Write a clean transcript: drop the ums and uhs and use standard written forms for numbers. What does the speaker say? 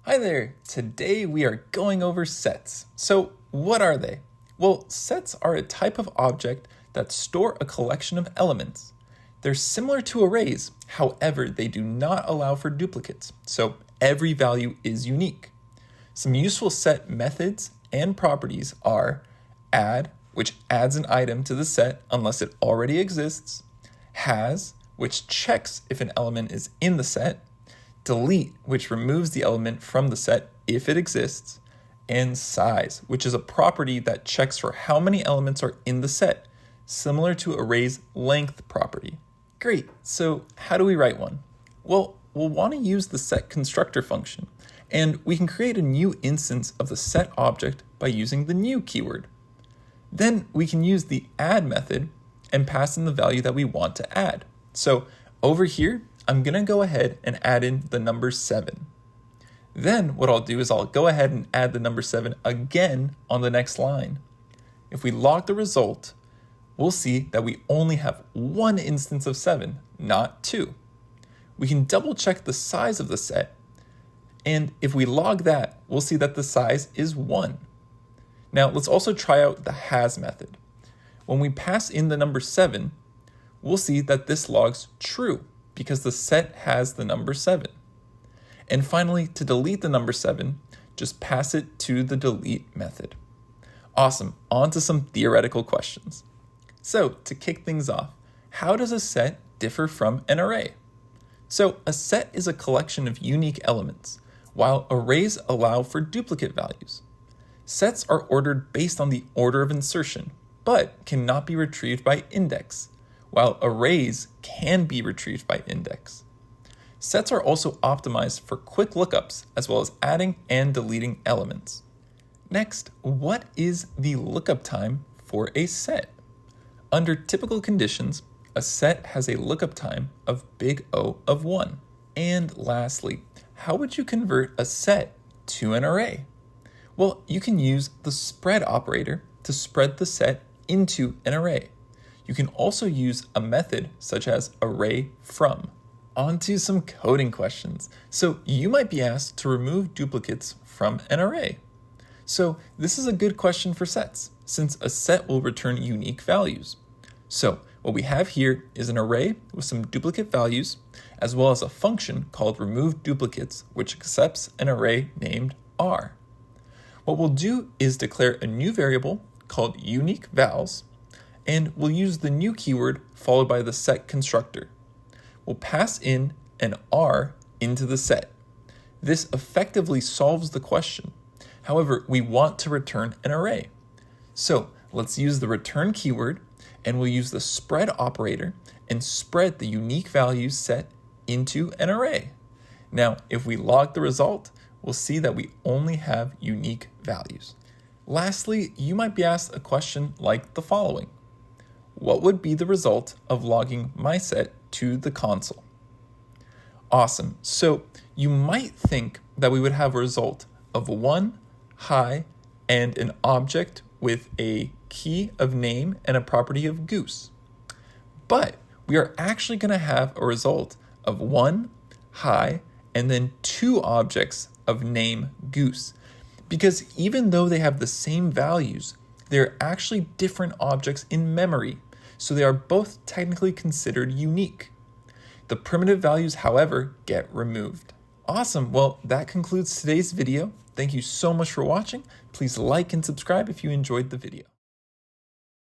Hi there! Today we are going over sets. So what are they? Well, sets are a type of object that store a collection of elements. They're similar to arrays, however, they do not allow for duplicates, so every value is unique. Some useful set methods and properties are add, which adds an item to the set unless it already exists, has, which checks if an element is in the set, delete, which removes the element from the set if it exists, and size, which is a property that checks for how many elements are in the set, similar to array's length property. Great, so how do we write one? Well, we'll want to use the set constructor function, and we can create a new instance of the set object by using the new keyword. Then we can use the add method and pass in the value that we want to add. So over here, I'm going to go ahead and add in the number 7. Then what I'll do is I'll go ahead and add the number 7 again on the next line. If we log the result, we'll see that we only have one instance of 7, not 2. We can double check the size of the set, and if we log that, we'll see that the size is 1. Now let's also try out the has method. When we pass in the number 7, we'll see that this logs true because the set has the number 7. And finally, to delete the number 7, just pass it to the delete method. Awesome, on to some theoretical questions. So to kick things off, how does a set differ from an array? So a set is a collection of unique elements, while arrays allow for duplicate values. Sets are ordered based on the order of insertion, but cannot be retrieved by index, while arrays can be retrieved by index. Sets are also optimized for quick lookups, as well as adding and deleting elements. Next, what is the lookup time for a set? Under typical conditions, a set has a lookup time of big O of 1. And lastly, how would you convert a set to an array? Well, you can use the spread operator to spread the set into an array. You can also use a method such as array from. On to some coding questions. So you might be asked to remove duplicates from an array. So this is a good question for sets, since a set will return unique values. So what we have here is an array with some duplicate values, as well as a function called remove duplicates, which accepts an array named r. What we'll do is declare a new variable called unique vals, and we'll use the new keyword followed by the set constructor. We'll pass in an r into the set. This effectively solves the question. However, we want to return an array. So let's use the return keyword, and we'll use the spread operator and spread the unique values set into an array. Now, if we log the result, we'll see that we only have unique values. Lastly, you might be asked a question like the following. What would be the result of logging my set to the console? Awesome. So you might think that we would have a result of 1, hi, and an object with a key of name and a property of goose. But we are actually going to have a result of 1, hi, and then 2 objects of name goose. Because even though they have the same values, they're actually different objects in memory, so they are both technically considered unique. The primitive values, however, get removed. Awesome, well, that concludes today's video. Thank you so much for watching. Please like and subscribe if you enjoyed the video.